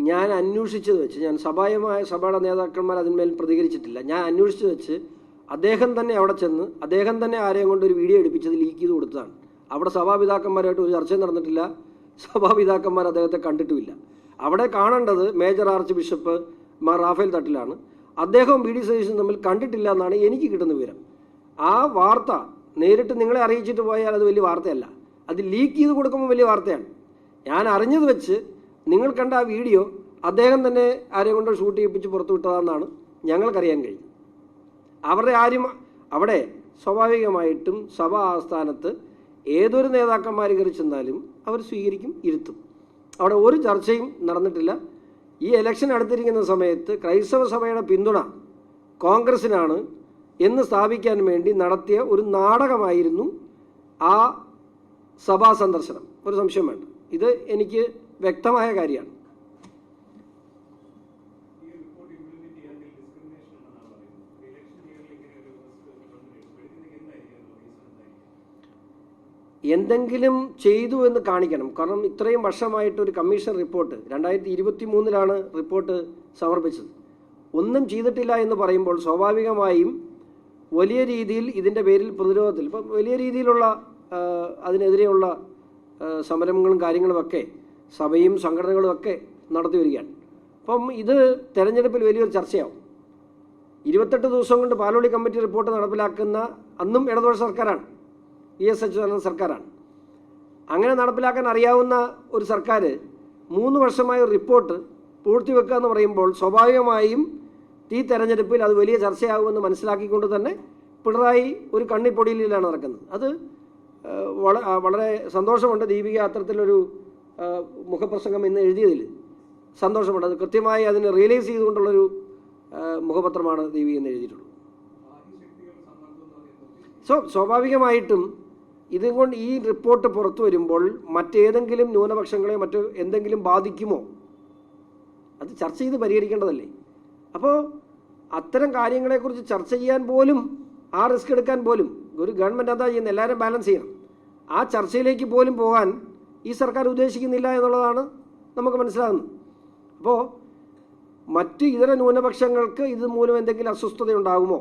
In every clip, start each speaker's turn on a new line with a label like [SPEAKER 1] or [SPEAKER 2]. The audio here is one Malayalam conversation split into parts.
[SPEAKER 1] ഞാൻ അന്വേഷിച്ചത് വെച്ച്, ഞാൻ സഭയുടെ നേതാക്കന്മാർ അതിന്മേൽ പ്രതികരിച്ചിട്ടില്ല, ഞാൻ അന്വേഷിച്ചത് വെച്ച് അദ്ദേഹം തന്നെ അവിടെ ചെന്ന് അദ്ദേഹം തന്നെ ആരെയും കൊണ്ട് ഒരു വീഡിയോ എടുപ്പിച്ചത് ലീക്ക് ചെയ്ത് കൊടുത്തതാണ്. അവിടെ സഭാപിതാക്കന്മാരായിട്ട് ഒരു ചർച്ചയും നടന്നിട്ടില്ല, സഭാപിതാക്കന്മാർ അദ്ദേഹത്തെ കണ്ടിട്ടുമില്ല. അവിടെ കാണേണ്ടത് major archbishop Mar Raphael തട്ടിലാണ്. അദ്ദേഹവും ബി ഡി സതീശനും തമ്മിൽ കണ്ടിട്ടില്ല എന്നാണ് എനിക്ക് കിട്ടുന്ന വിവരം. ആ വാർത്ത നേരിട്ട് നിങ്ങളെ അറിയിച്ചിട്ട് പോയാൽ അത് വലിയ വാർത്തയല്ല, അത് ലീക്ക് ചെയ്ത് കൊടുക്കുമ്പോൾ വലിയ വാർത്തയാണ്. ഞാൻ അറിഞ്ഞത് വെച്ച് നിങ്ങൾ കണ്ട ആ വീഡിയോ അദ്ദേഹം തന്നെ ആരെയും കൊണ്ട് ഷൂട്ട് ചെയ്യിപ്പിച്ച് പുറത്തു വിട്ടതാണെന്നാണ് ഞങ്ങൾക്കറിയാൻ കഴിഞ്ഞത്. അവരുടെ ആരും അവിടെ സ്വാഭാവികമായിട്ടും സഭാ ആസ്ഥാനത്ത് ഏതൊരു നേതാക്കന്മാർ കയറി ചെന്നാലും അവർ സ്വീകരിക്കും, ഇരുത്തും. അവിടെ ഒരു ചർച്ചയും നടന്നിട്ടില്ല. ഈ ഇലക്ഷൻ അടുത്തിരിക്കുന്ന സമയത്ത് ക്രൈസ്തവ സഭയുടെ പിന്തുണ കോൺഗ്രസിനാണ് എന്ന് സ്ഥാപിക്കാൻ വേണ്ടി നടത്തിയ ഒരു നാടകമായിരുന്നു ആ സഭാ സന്ദർശനം. ഒരു സംശയം വേണ്ട, ഇത് എനിക്ക് വ്യക്തമായ കാര്യമാണ്. എന്തെങ്കിലും ചെയ്തു എന്ന് കാണിക്കണം. കാരണം ഇത്രയും വർഷമായിട്ട് ഒരു കമ്മീഷൻ റിപ്പോർട്ട് 2023 റിപ്പോർട്ട് സമർപ്പിച്ചത്, ഒന്നും ചെയ്തിട്ടില്ല എന്ന് പറയുമ്പോൾ സ്വാഭാവികമായും വലിയ രീതിയിൽ ഇതിൻ്റെ പേരിൽ പ്രതിരോധത്തിൽ ഇപ്പം വലിയ രീതിയിലുള്ള അതിനെതിരെയുള്ള സമരങ്ങളും കാര്യങ്ങളുമൊക്കെ സഭയും സംഘടനകളും ഒക്കെ നടത്തി വരികയാണ്. അപ്പം ഇത് തെരഞ്ഞെടുപ്പിൽ വലിയൊരു ചർച്ചയാവും. 28 ദിവസം കൊണ്ട് പാലോളി കമ്മിറ്റി റിപ്പോർട്ട് നടപ്പിലാക്കുന്ന അന്നും ഇടതുപക്ഷ സർക്കാരാണ്, ES അച്യുതാനന്ദൻ സർക്കാരാണ്. അങ്ങനെ നടപ്പിലാക്കാൻ അറിയാവുന്ന ഒരു സർക്കാർ 3 വർഷമായ ഒരു റിപ്പോർട്ട് പൂഴ്ത്തിവെക്കുക എന്ന് പറയുമ്പോൾ സ്വാഭാവികമായും ഈ തെരഞ്ഞെടുപ്പിൽ അത് വലിയ ചർച്ചയാകുമെന്ന് മനസ്സിലാക്കിക്കൊണ്ട് തന്നെ പിണറായി ഒരു കണ്ണിപ്പൊടിയിലാണ് നടക്കുന്നത്. അത് വളരെ സന്തോഷമുണ്ട്. ദീപിക അത്തരത്തിലൊരു മുഖപ്രസംഗം ഇന്ന് എഴുതിയതിൽ സന്തോഷമുണ്ട്. അത് കൃത്യമായി അതിന് റിയലൈസ് ചെയ്തുകൊണ്ടുള്ളൊരു മുഖപത്രമാണ് ദീപിക എന്ന് എഴുതിയിട്ടുള്ളത്. സ്വാഭാവികമായിട്ടും ഇതുകൊണ്ട് ഈ റിപ്പോർട്ട് പുറത്തു വരുമ്പോൾ മറ്റേതെങ്കിലും ന്യൂനപക്ഷങ്ങളെ മറ്റു എന്തെങ്കിലും ബാധിക്കുമോ, അത് ചർച്ച ചെയ്ത് പരിഹരിക്കേണ്ടതല്ലേ. അപ്പോൾ അത്തരം കാര്യങ്ങളെക്കുറിച്ച് ചർച്ച ചെയ്യാൻ പോലും, ആ റിസ്ക് എടുക്കാൻ പോലും ഒരു ഗവൺമെൻറ് എന്താ ചെയ്യുന്നത്, എല്ലാവരും ബാലൻസ് ചെയ്യണം. ആ ചർച്ചയിലേക്ക് പോലും പോകാൻ ഈ സർക്കാർ ഉദ്ദേശിക്കുന്നില്ല എന്നുള്ളതാണ് നമുക്ക് മനസ്സിലാകുന്നത്. അപ്പോൾ മറ്റ് ഇതര ന്യൂനപക്ഷങ്ങൾക്ക് ഇത് മൂലം എന്തെങ്കിലും അസ്വസ്ഥത ഉണ്ടാകുമോ,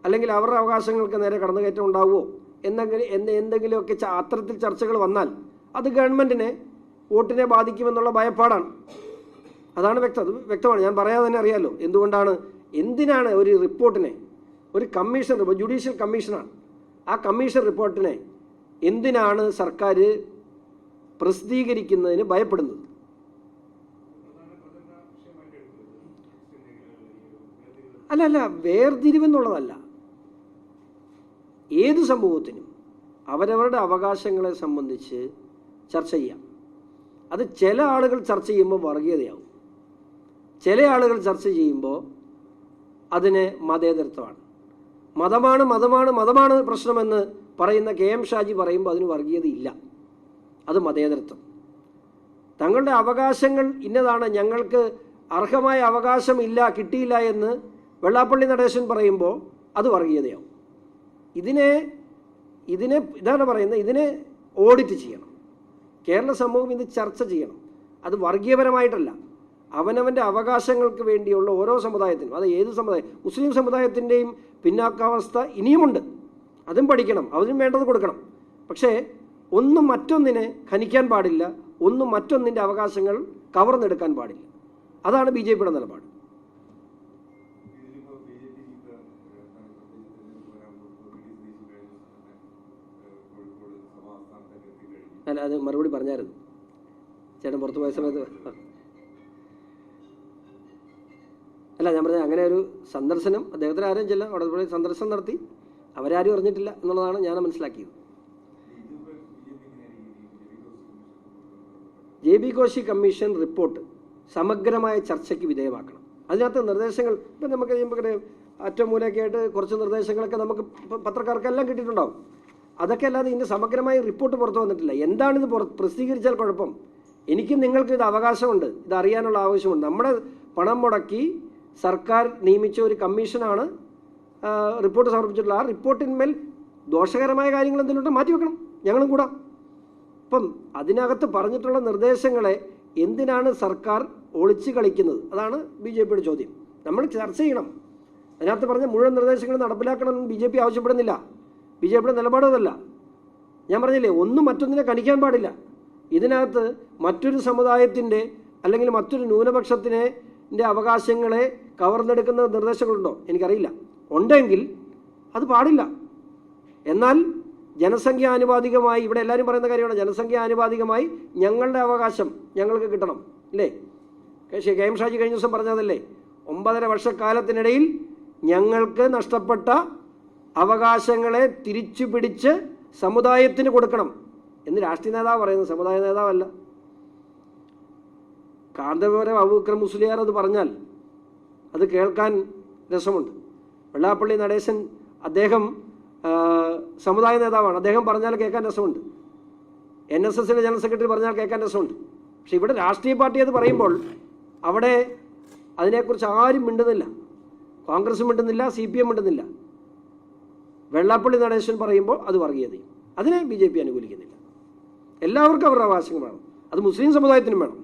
[SPEAKER 1] അല്ലെങ്കിൽ അവരുടെ അവകാശങ്ങൾക്ക് നേരെ കടന്നുകയറ്റം ഉണ്ടാകുമോ എന്തെങ്കിലുമൊക്കെ അത്തരത്തിൽ ചർച്ചകൾ വന്നാൽ അത് ഗവൺമെൻറ്റിനെ വോട്ടിനെ ബാധിക്കുമെന്നുള്ള ഭയപ്പാടാണ്. അതാണ് വ്യക്തമാണ്. ഞാൻ പറയാതെ തന്നെ അറിയാമല്ലോ എന്തിനാണ് ഒരു റിപ്പോർട്ടിനെ, ഒരു കമ്മീഷൻ, ജുഡീഷ്യൽ കമ്മീഷനാണ്, ആ കമ്മീഷൻ റിപ്പോർട്ടിനെ എന്തിനാണ് സർക്കാർ പ്രസിദ്ധീകരിക്കുന്നതിന് ഭയപ്പെടുന്നത്? അല്ല, വേർതിരിവെന്നുള്ളതല്ല. ഏത് സമൂഹത്തിനും അവരവരുടെ അവകാശങ്ങളെ സംബന്ധിച്ച് ചർച്ച ചെയ്യാം. അത് ചില ആളുകൾ ചർച്ച ചെയ്യുമ്പോൾ വർഗീയതയാവും, ചില ആളുകൾ ചർച്ച ചെയ്യുമ്പോൾ അതിന് മതേതരത്വമാണ്. മതമാണ് പ്രശ്നമെന്ന് പറയുന്ന KM ഷാജി പറയുമ്പോൾ അതിന് വർഗീയതയില്ല, അത് മതേതരത്വം. തങ്ങളുടെ അവകാശങ്ങൾ ഇന്നതാണ്, ഞങ്ങൾക്ക് അർഹമായ അവകാശമില്ല, കിട്ടിയില്ല എന്ന് വെള്ളാപ്പള്ളി നടേശൻ പറയുമ്പോൾ അത് വർഗീയതയാവും. ഇതാണ് പറയുന്നത്, ഇതിനെ ഓഡിറ്റ് ചെയ്യണം. കേരള സമൂഹം ഇത് ചർച്ച ചെയ്യണം. അത് വർഗീയപരമായിട്ടല്ല, അവനവൻ്റെ അവകാശങ്ങൾക്ക് വേണ്ടിയുള്ള ഓരോ സമുദായത്തിനും, അത് ഏത് സമുദായം, മുസ്ലിം സമുദായത്തിൻ്റെയും പിന്നാക്കാവസ്ഥ ഇനിയുമുണ്ട്, അതും പഠിക്കണം, അതിനും വേണ്ടത് കൊടുക്കണം. പക്ഷേ ഒന്നും മറ്റൊന്നിനെ ഖനിക്കാൻ പാടില്ല, ഒന്നും മറ്റൊന്നിൻ്റെ അവകാശങ്ങൾ കവർന്നെടുക്കാൻ പാടില്ല. അതാണ് BJPയുടെ നിലപാട്. അല്ല, അത് മറുപടി പറഞ്ഞായിരുന്നു ചേട്ടൻ പുറത്തു പോയ സമയത്ത്. അല്ല, ഞാൻ പറഞ്ഞത് അങ്ങനെ ഒരു സന്ദർശനം അദ്ദേഹത്തിന് ആരും ചെല്ലാം, അവിടെ പോയി സന്ദർശനം നടത്തി, അവരാരും അറിഞ്ഞിട്ടില്ല എന്നുള്ളതാണ് ഞാൻ മനസ്സിലാക്കിയത്. JB കോശി കമ്മീഷൻ റിപ്പോർട്ട് സമഗ്രമായ ചർച്ചയ്ക്ക് വിധേയമാക്കണം. അതിനകത്ത് നിർദ്ദേശങ്ങൾ ഇപ്പം നമുക്ക് അറ്റമൂലൊക്കെ ആയിട്ട് കുറച്ച് നിർദ്ദേശങ്ങളൊക്കെ നമുക്ക് പത്രക്കാർക്കെല്ലാം കിട്ടിയിട്ടുണ്ടാവും. അതൊക്കെ അല്ലാതെ ഇതിൻ്റെ സമഗ്രമായ റിപ്പോർട്ട് പുറത്തു വന്നിട്ടില്ല. എന്താണിത് പ്രസിദ്ധീകരിച്ചാൽ കുഴപ്പം? എനിക്കും നിങ്ങൾക്ക് ഇത് അവകാശമുണ്ട്, ഇത് അറിയാനുള്ള ആവശ്യമുണ്ട്. നമ്മുടെ പണം മുടക്കി സർക്കാർ നിയമിച്ച ഒരു കമ്മീഷനാണ് റിപ്പോർട്ട് സമർപ്പിച്ചിട്ടുള്ളത്. ആ റിപ്പോർട്ടിന്മേൽ ദോഷകരമായ കാര്യങ്ങൾ എന്തെങ്കിലും മാറ്റിവെക്കണം, ഞങ്ങളും കൂടാം. അപ്പം അതിനകത്ത് പറഞ്ഞിട്ടുള്ള നിർദ്ദേശങ്ങളെ എന്തിനാണ് സർക്കാർ ഒളിച്ച് കളിക്കുന്നത്? അതാണ് BJPയുടെ ചോദ്യം. നമ്മൾ ചർച്ച ചെയ്യണം. അതിനകത്ത് പറഞ്ഞ മുഴുവൻ നിർദ്ദേശങ്ങളും നടപ്പിലാക്കണമെന്ന് BJP ആവശ്യപ്പെടുന്നില്ല. BJPയുടെ നിലപാടതല്ല. ഞാൻ പറഞ്ഞില്ലേ, ഒന്നും മറ്റൊന്നിനെ കണിക്കാൻ പാടില്ല. ഇതിനകത്ത് മറ്റൊരു സമുദായത്തിൻ്റെ അല്ലെങ്കിൽ മറ്റൊരു ന്യൂനപക്ഷത്തിൻ്റെ അവകാശങ്ങളെ കവർന്നെടുക്കുന്ന നിർദ്ദേശങ്ങളുണ്ടോ? എനിക്കറിയില്ല. ഉണ്ടെങ്കിൽ അത് പാടില്ല. എന്നാൽ ജനസംഖ്യാനുപാതികമായി, ഇവിടെ എല്ലാവരും പറയുന്ന കാര്യമാണ്, ജനസംഖ്യാനുപാതികമായി ഞങ്ങളുടെ അവകാശം ഞങ്ങൾക്ക് കിട്ടണം, അല്ലേ? KM ഷാജി കഴിഞ്ഞ ദിവസം പറഞ്ഞതല്ലേ, 9.5 വർഷക്കാലത്തിനിടയിൽ ഞങ്ങൾക്ക് നഷ്ടപ്പെട്ട അവകാശങ്ങളെ തിരിച്ചു പിടിച്ച് സമുദായത്തിന് കൊടുക്കണം എന്ന് രാഷ്ട്രീയ നേതാവ് പറയുന്നത്, സമുദായ നേതാവല്ല. കാന്തപുരം അബൂബക്കർ മുസ്ലിയാർ അത് പറഞ്ഞാൽ അത് കേൾക്കാൻ രസമുണ്ട്. വെള്ളാപ്പള്ളി നടേശൻ അദ്ദേഹം സമുദായ നേതാവാണ്, അദ്ദേഹം പറഞ്ഞാൽ കേൾക്കാൻ രസമുണ്ട്. NSSന്റെ ജനറൽ സെക്രട്ടറി പറഞ്ഞാൽ കേൾക്കാൻ രസമുണ്ട്. പക്ഷെ ഇവിടെ രാഷ്ട്രീയ പാർട്ടി അത് പറയുമ്പോൾ അവിടെ അതിനെക്കുറിച്ച് ആരും മിണ്ടുന്നില്ല. കോൺഗ്രസ് മിണ്ടുന്നില്ല, CPM മിണ്ടുന്നില്ല. വെള്ളാപ്പള്ളി നടേശൻ പറയുമ്പോൾ അത് വർഗീയതയും. അതിനെ BJP അനുകൂലിക്കുന്നില്ല. എല്ലാവർക്കും അവരുടെ അവകാശങ്ങൾ വേണം. അത് മുസ്ലിം സമുദായത്തിനും വേണം.